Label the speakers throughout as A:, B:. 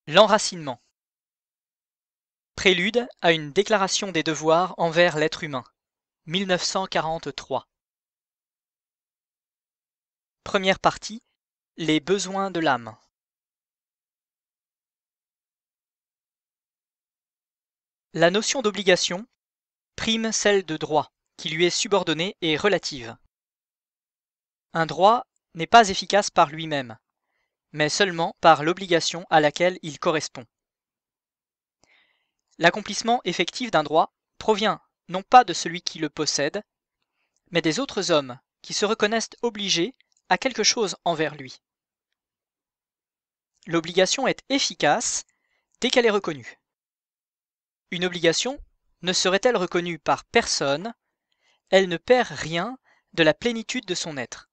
A: L'enracinement. Prélude à une déclaration des devoirs envers l'être humain. 1943. Première partie. Les besoins de l'âme. La notion d'obligation prime celle de droit, qui lui est subordonnée et relative. Un droit n'est pas efficace par lui-même, mais seulement par l'obligation à laquelle il correspond. L'accomplissement effectif d'un droit provient non pas de celui qui le possède, mais des autres hommes qui se reconnaissent obligés à quelque chose envers lui. L'obligation est efficace dès qu'elle est reconnue. Une obligation ne serait-elle reconnue par personne, elle ne perd rien de la plénitude de son être.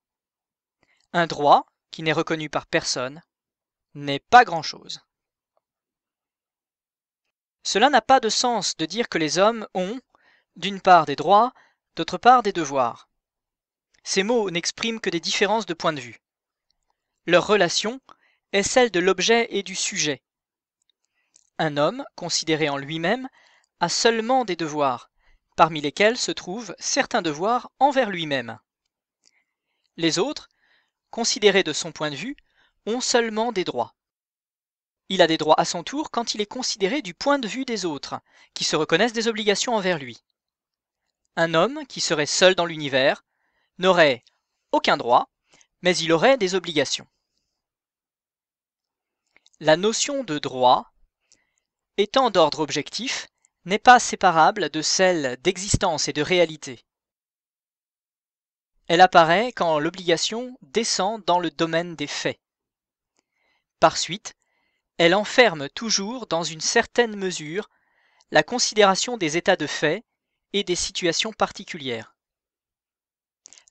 A: Un droit qui n'est reconnu par personne n'est pas grand-chose. Cela n'a pas de sens de dire que les hommes ont, d'une part des droits, d'autre part des devoirs. Ces mots n'expriment que des différences de point de vue. Leur relation est celle de l'objet et du sujet. Un homme, considéré en lui-même, a seulement des devoirs, parmi lesquels se trouvent certains devoirs envers lui-même. Les autres, considérés de son point de vue, ont seulement des droits. Il a des droits à son tour quand il est considéré du point de vue des autres, qui se reconnaissent des obligations envers lui. Un homme qui serait seul dans l'univers n'aurait aucun droit, mais il aurait des obligations. La notion de droit, étant d'ordre objectif, n'est pas séparable de celle d'existence et de réalité. Elle apparaît quand l'obligation descend dans le domaine des faits. Par suite, elle enferme toujours dans une certaine mesure la considération des états de fait et des situations particulières.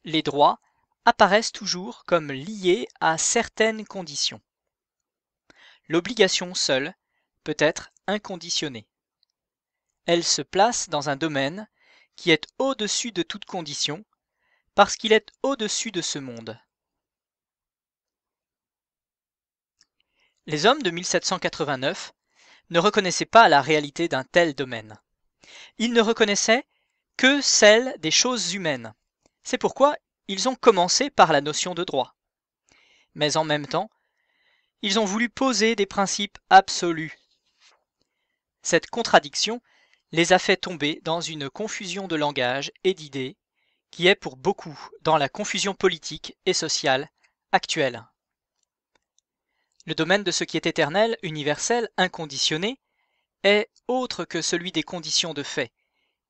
A: Les droits apparaissent toujours comme liés à certaines conditions. L'obligation seule peut être inconditionnée. Elle se place dans un domaine qui est au-dessus de toute condition, parce qu'il est au-dessus de ce monde. Les hommes de 1789 ne reconnaissaient pas la réalité d'un tel domaine. Ils ne reconnaissaient que celle des choses humaines. C'est pourquoi ils ont commencé par la notion de droit. Mais en même temps, ils ont voulu poser des principes absolus. Cette contradiction les a fait tomber dans une confusion de langage et d'idées qui est pour beaucoup dans la confusion politique et sociale actuelle. Le domaine de ce qui est éternel, universel, inconditionné, est autre que celui des conditions de fait,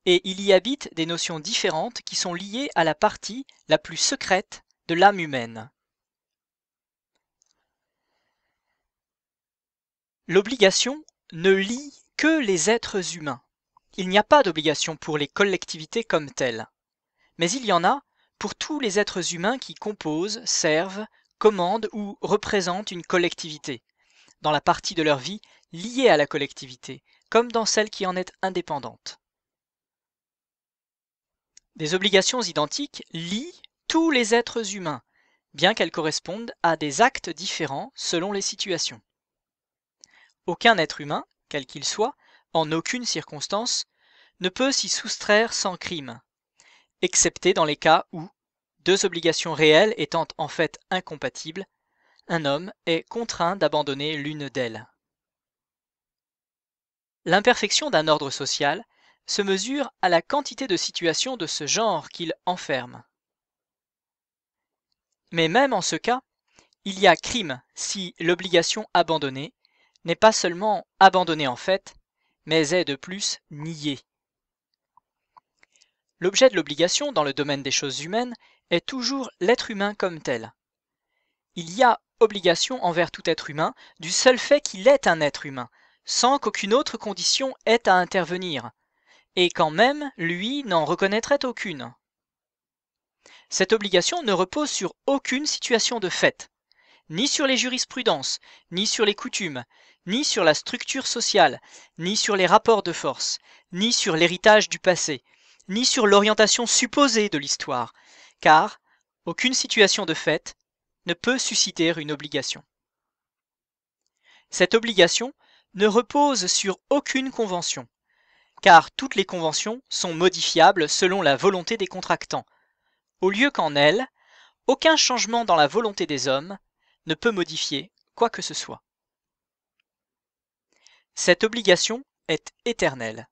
A: et il y habite des notions différentes qui sont liées à la partie la plus secrète de l'âme humaine. L'obligation ne lie que les êtres humains. Il n'y a pas d'obligation pour les collectivités comme telles, mais il y en a pour tous les êtres humains qui composent, servent, commandent ou représentent une collectivité, dans la partie de leur vie liée à la collectivité, comme dans celle qui en est indépendante. Des obligations identiques lient tous les êtres humains, bien qu'elles correspondent à des actes différents selon les situations. Aucun être humain, quel qu'il soit, en aucune circonstance, ne peut s'y soustraire sans crime, excepté dans les cas où, deux obligations réelles étant en fait incompatibles, un homme est contraint d'abandonner l'une d'elles. L'imperfection d'un ordre social se mesure à la quantité de situations de ce genre qu'il enferme. Mais même en ce cas, il y a crime si l'obligation abandonnée n'est pas seulement abandonnée en fait, mais est de plus niée. L'objet de l'obligation dans le domaine des choses humaines est toujours l'être humain comme tel. Il y a obligation envers tout être humain du seul fait qu'il est un être humain, sans qu'aucune autre condition ait à intervenir, et quand même lui n'en reconnaîtrait aucune. Cette obligation ne repose sur aucune situation de fait, ni sur les jurisprudences, ni sur les coutumes, ni sur la structure sociale, ni sur les rapports de force, ni sur l'héritage du passé, ni sur l'orientation supposée de l'histoire, car aucune situation de fait ne peut susciter une obligation. Cette obligation ne repose sur aucune convention, car toutes les conventions sont modifiables selon la volonté des contractants, au lieu qu'en elle, aucun changement dans la volonté des hommes ne peut modifier quoi que ce soit. Cette obligation est éternelle.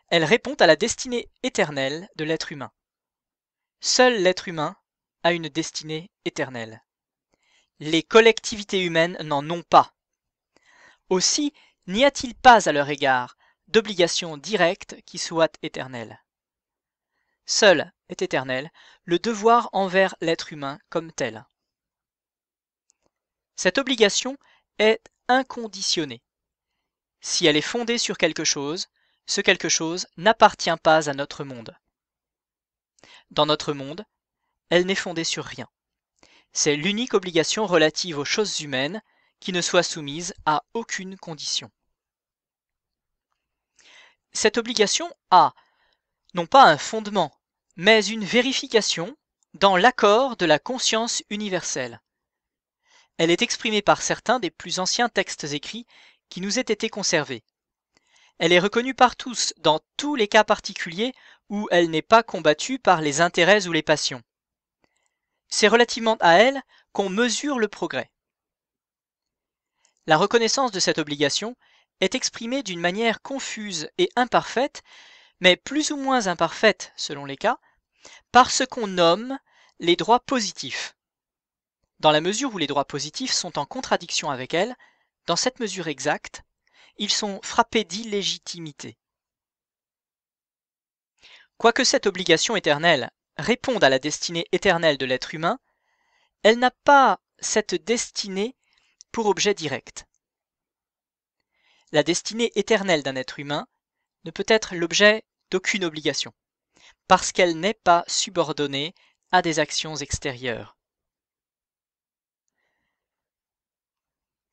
A: Elle répond à la destinée éternelle de l'être humain. Seul l'être humain a une destinée éternelle. Les collectivités humaines n'en ont pas. Aussi, n'y a-t-il pas à leur égard d'obligation directe qui soit éternelle. Seul est éternel le devoir envers l'être humain comme tel. Cette obligation est inconditionnée. Si elle est fondée sur quelque chose, ce quelque chose n'appartient pas à notre monde. Dans notre monde, elle n'est fondée sur rien. C'est l'unique obligation relative aux choses humaines qui ne soit soumise à aucune condition. Cette obligation a, non pas un fondement, mais une vérification dans l'accord de la conscience universelle. Elle est exprimée par certains des plus anciens textes écrits qui nous aient été conservés. Elle est reconnue par tous dans tous les cas particuliers où elle n'est pas combattue par les intérêts ou les passions. C'est relativement à elle qu'on mesure le progrès. La reconnaissance de cette obligation est exprimée d'une manière confuse et imparfaite, mais plus ou moins imparfaite selon les cas, par ce qu'on nomme les droits positifs. Dans la mesure où les droits positifs sont en contradiction avec elle, dans cette mesure exacte, ils sont frappés d'illégitimité. Quoique cette obligation éternelle réponde à la destinée éternelle de l'être humain, elle n'a pas cette destinée pour objet direct. La destinée éternelle d'un être humain ne peut être l'objet d'aucune obligation, parce qu'elle n'est pas subordonnée à des actions extérieures.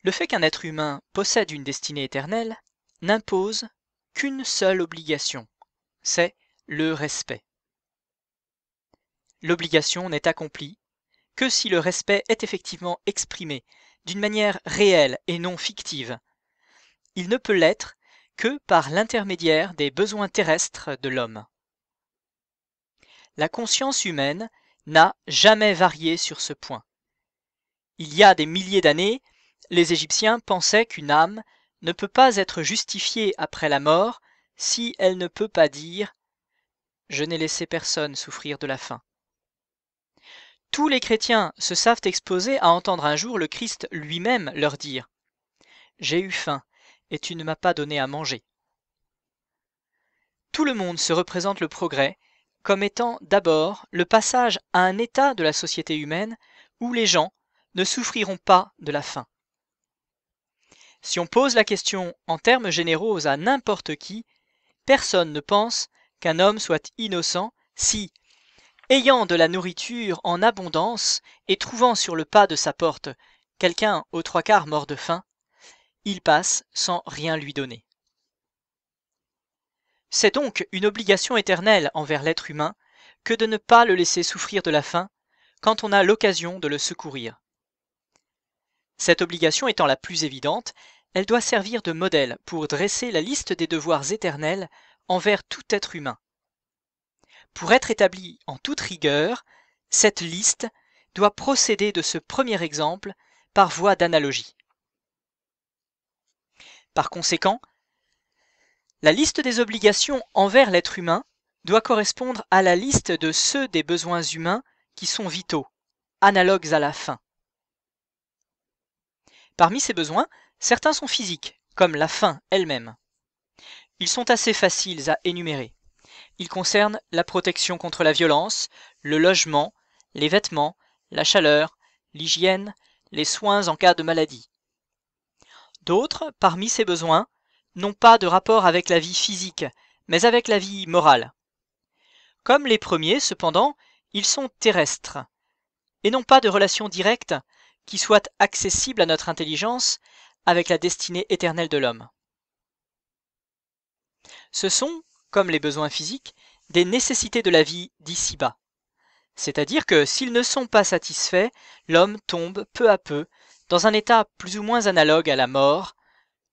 A: Le fait qu'un être humain possède une destinée éternelle n'impose qu'une seule obligation, c'est le respect. L'obligation n'est accomplie que si le respect est effectivement exprimé d'une manière réelle et non fictive. Il ne peut l'être que par l'intermédiaire des besoins terrestres de l'homme. La conscience humaine n'a jamais varié sur ce point. Il y a des milliers d'années, les Égyptiens pensaient qu'une âme ne peut pas être justifiée après la mort si elle ne peut pas dire « Je n'ai laissé personne souffrir de la faim ». Tous les chrétiens se savent exposés à entendre un jour le Christ lui-même leur dire « J'ai eu faim et tu ne m'as pas donné à manger ». Tout le monde se représente le progrès comme étant d'abord le passage à un état de la société humaine où les gens ne souffriront pas de la faim. Si on pose la question en termes généraux à n'importe qui, personne ne pense qu'un homme soit innocent si, ayant de la nourriture en abondance et trouvant sur le pas de sa porte quelqu'un aux trois quarts mort de faim, il passe sans rien lui donner. C'est donc une obligation éternelle envers l'être humain que de ne pas le laisser souffrir de la faim quand on a l'occasion de le secourir. Cette obligation étant la plus évidente, elle doit servir de modèle pour dresser la liste des devoirs éternels envers tout être humain. Pour être établie en toute rigueur, cette liste doit procéder de ce premier exemple par voie d'analogie. Par conséquent, la liste des obligations envers l'être humain doit correspondre à la liste de ceux des besoins humains qui sont vitaux, analogues à la faim. Parmi ces besoins, certains sont physiques, comme la faim elle-même. Ils sont assez faciles à énumérer. Ils concernent la protection contre la violence, le logement, les vêtements, la chaleur, l'hygiène, les soins en cas de maladie. D'autres, parmi ces besoins, n'ont pas de rapport avec la vie physique, mais avec la vie morale. Comme les premiers, cependant, ils sont terrestres, et n'ont pas de relation directe qui soit accessible à notre intelligence avec la destinée éternelle de l'homme. Ce sont, comme les besoins physiques, des nécessités de la vie d'ici-bas. C'est-à-dire que s'ils ne sont pas satisfaits, l'homme tombe peu à peu dans un état plus ou moins analogue à la mort,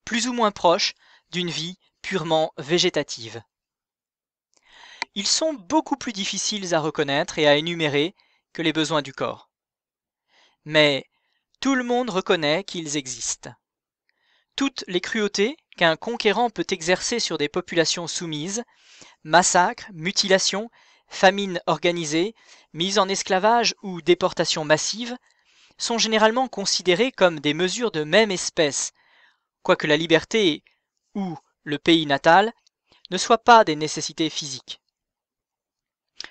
A: plus ou moins proche d'une vie purement végétative. Ils sont beaucoup plus difficiles à reconnaître et à énumérer que les besoins du corps. Mais tout le monde reconnaît qu'ils existent. Toutes les cruautés qu'un conquérant peut exercer sur des populations soumises, massacres, mutilations, famines organisées, mise en esclavage ou déportation massive, sont généralement considérées comme des mesures de même espèce, quoique la liberté ou le pays natal ne soient pas des nécessités physiques.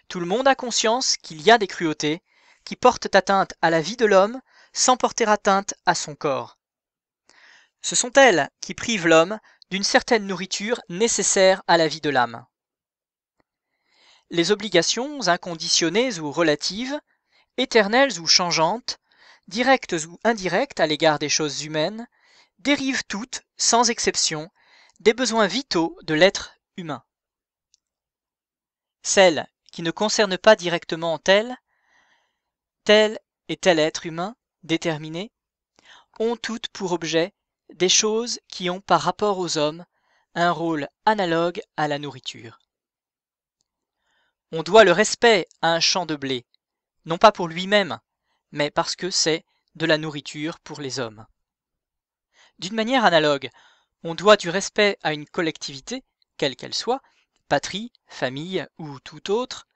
A: Tout le monde a conscience qu'il y a des cruautés qui portent atteinte à la vie de l'homme sans porter atteinte à son corps. Ce sont elles qui privent l'homme d'une certaine nourriture nécessaire à la vie de l'âme. Les obligations inconditionnées ou relatives, éternelles ou changeantes, directes ou indirectes à l'égard des choses humaines, dérivent toutes, sans exception, des besoins vitaux de l'être humain. Celles qui ne concernent pas directement tel et tel être humain déterminé, ont toutes pour objet des choses qui ont par rapport aux hommes un rôle analogue à la nourriture. On doit le respect à un champ de blé, non pas pour lui-même, mais parce que c'est de la nourriture pour les hommes. D'une manière analogue, on doit du respect à une collectivité, quelle qu'elle soit, patrie, famille ou tout autre,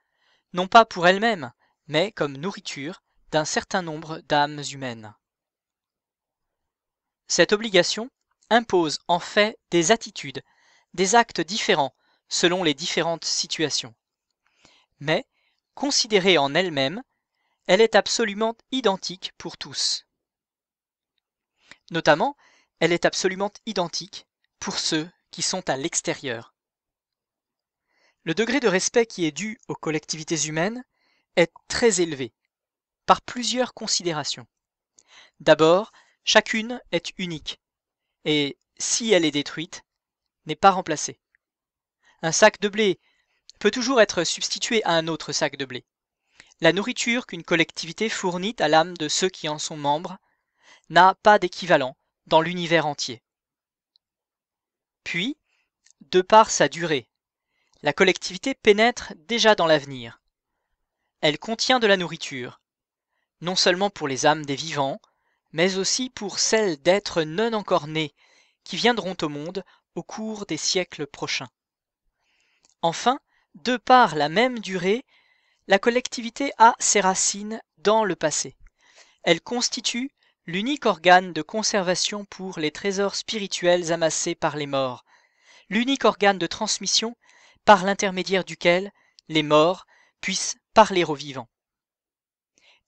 A: non pas pour elle-même, mais comme nourriture d'un certain nombre d'âmes humaines. Cette obligation impose en fait des attitudes, des actes différents selon les différentes situations. Mais, considérée en elle-même, elle est absolument identique pour tous. Notamment, elle est absolument identique pour ceux qui sont à l'extérieur. Le degré de respect qui est dû aux collectivités humaines est très élevé, par plusieurs considérations. D'abord, chacune est unique, et si elle est détruite, n'est pas remplacée. Un sac de blé peut toujours être substitué à un autre sac de blé. La nourriture qu'une collectivité fournit à l'âme de ceux qui en sont membres n'a pas d'équivalent dans l'univers entier. Puis, de par sa durée, la collectivité pénètre déjà dans l'avenir. Elle contient de la nourriture, non seulement pour les âmes des vivants, mais aussi pour celles d'êtres non encore nés, qui viendront au monde au cours des siècles prochains. Enfin, de par la même durée, la collectivité a ses racines dans le passé. Elle constitue l'unique organe de conservation pour les trésors spirituels amassés par les morts, l'unique organe de transmission par l'intermédiaire duquel les morts puissent parler aux vivants.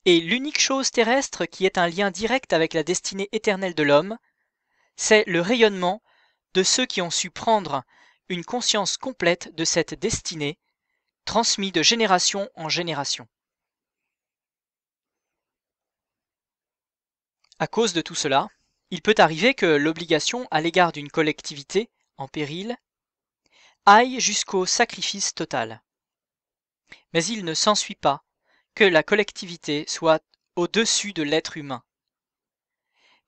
A: Et l'unique chose terrestre qui ait un lien direct avec la destinée éternelle de l'homme, c'est le rayonnement de ceux qui ont su prendre une conscience complète de cette destinée, transmise de génération en génération. À cause de tout cela, il peut arriver que l'obligation à l'égard d'une collectivité en péril aille jusqu'au sacrifice total. Mais il ne s'ensuit pas que la collectivité soit au-dessus de l'être humain.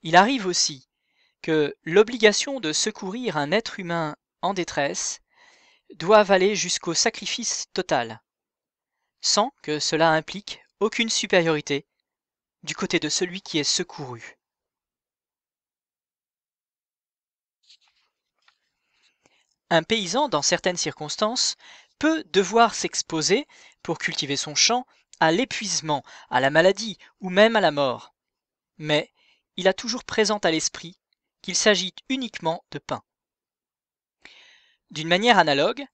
A: Il arrive aussi que l'obligation de secourir un être humain en détresse doive aller jusqu'au sacrifice total, sans que cela implique aucune supériorité du côté de celui qui est secouru. Un paysan, dans certaines circonstances, peut devoir s'exposer, pour cultiver son champ, à l'épuisement, à la maladie ou même à la mort. Mais il a toujours présent à l'esprit qu'il s'agit uniquement de pain. D'une manière analogue,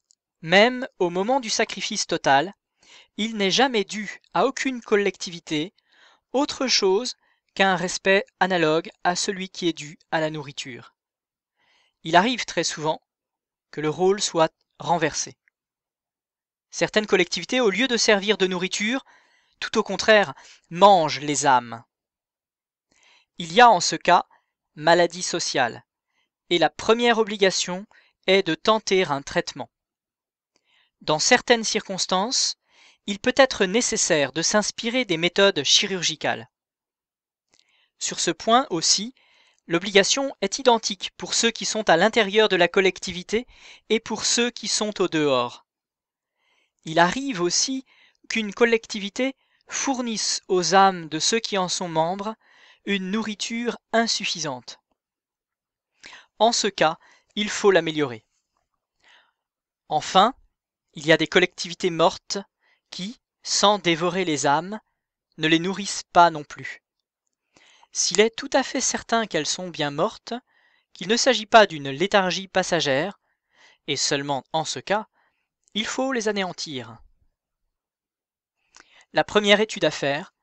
A: même au moment du sacrifice total, il n'est jamais dû à aucune collectivité autre chose qu'un respect analogue à celui qui est dû à la nourriture. Il arrive très souvent que le rôle soit renversé. Certaines collectivités, au lieu de servir de nourriture, tout au contraire, mangent les âmes. Il y a en ce cas maladie sociale, et la première obligation est de tenter un traitement. Dans certaines circonstances, il peut être nécessaire de s'inspirer des méthodes chirurgicales. Sur ce point aussi, L'obligation est identique pour ceux qui sont à l'intérieur de la collectivité et pour ceux qui sont au dehors. Il arrive aussi qu'une collectivité fournisse aux âmes de ceux qui en sont membres une nourriture insuffisante. En ce cas, il faut l'améliorer. Enfin, il y a des collectivités mortes qui, sans dévorer les âmes, ne les nourrissent pas non plus. S'il est tout à fait certain qu'elles sont bien mortes, qu'il ne s'agit pas d'une léthargie passagère, et seulement en ce cas, il faut les anéantir. La première étude à faire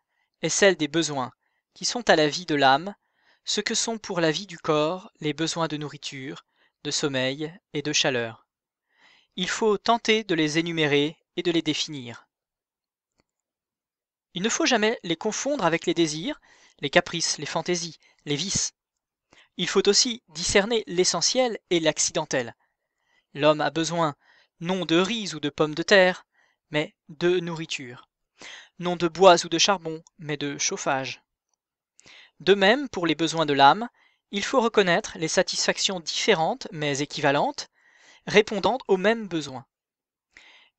A: est celle des besoins, qui sont à la vie de l'âme, ce que sont pour la vie du corps les besoins de nourriture, de sommeil et de chaleur. Il faut tenter de les énumérer et de les définir. Il ne faut jamais les confondre avec les désirs, les caprices, les fantaisies, les vices. Il faut aussi discerner l'essentiel et l'accidentel. L'homme a besoin non de riz ou de pommes de terre, mais de nourriture. Non de bois ou de charbon, mais de chauffage. De même, pour les besoins de l'âme, il faut reconnaître les satisfactions différentes mais équivalentes, répondant aux mêmes besoins.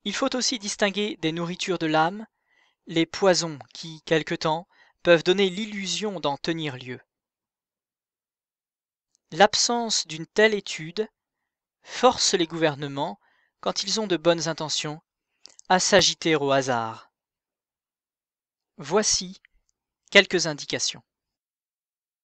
A: Il faut aussi distinguer des nourritures de l'âme les poisons qui, quelque temps, peuvent donner l'illusion d'en tenir lieu. L'absence d'une telle étude force les gouvernements, quand ils ont de bonnes intentions, à s'agiter au hasard. Voici quelques indications.